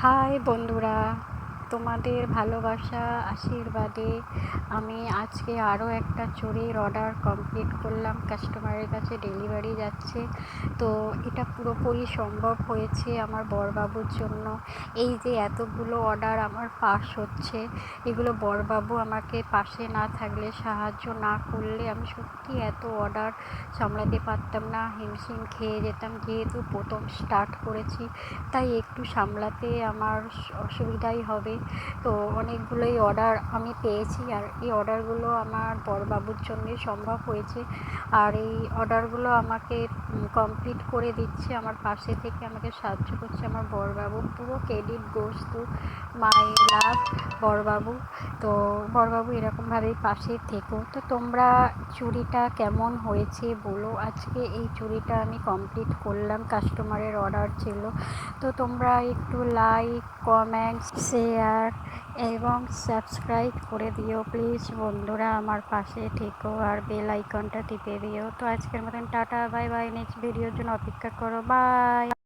High বন্ধুরা, তোমাদের ভালোবাসা আশীর্বাদে আমি আজকে আরও একটা চুড়ির অর্ডার কমপ্লিট করলাম। কাস্টমারের কাছে ডেলিভারি যাচ্ছে। তো এটা পুরোপুরি সম্ভব হয়েছে আমার বড়বাবুর জন্য। এই যে এতগুলো অর্ডার আমার পাস হচ্ছে, এগুলো বড়বাবু আমাকে পাশে না থাকলে, সাহায্য না করলে আমি সত্যি এত অর্ডার সামলাতে পারতাম না। হিমশিম খেয়ে যেতাম, যেহেতু প্রথম স্টার্ট করেছি তাই একটু সামলাতে আমার অসুবিধাই হবে। তো অনেকগুলোই অর্ডার আমি পেয়েছি, আর এই অর্ডারগুলো আমার বড়বাবুর জন্যই সম্ভব হয়েছে। আর এই অর্ডারগুলো আমাকে কমপ্লিট করে দিচ্ছে, আমার পাশে থেকে আমাকে সাহায্য করছে আমার বড়বাবু। পুরো ক্রেডিট গোস টু মাই লাভ বড়বাবু। তো বড়বাবু এরকমভাবেই পাশে থেকো। তো তোমরা চুড়িটা কেমন হয়েছে বলো। আজকে এই চুড়িটা আমি কমপ্লিট করলাম, কাস্টমারের অর্ডার ছিল। তো তোমরা একটু লাইক, কমেন্ট, শেয়ার এবং সাবস্ক্রাইব করে দিও প্লিজ বন্ধুরা। আমার পাশে থেকো আর বেল আইকনটা টিপে দিও। তো আজকের মতন টাটা, বাই বাই। নেক্সট ভিডিওর জন্য অপেক্ষা করো। বাই।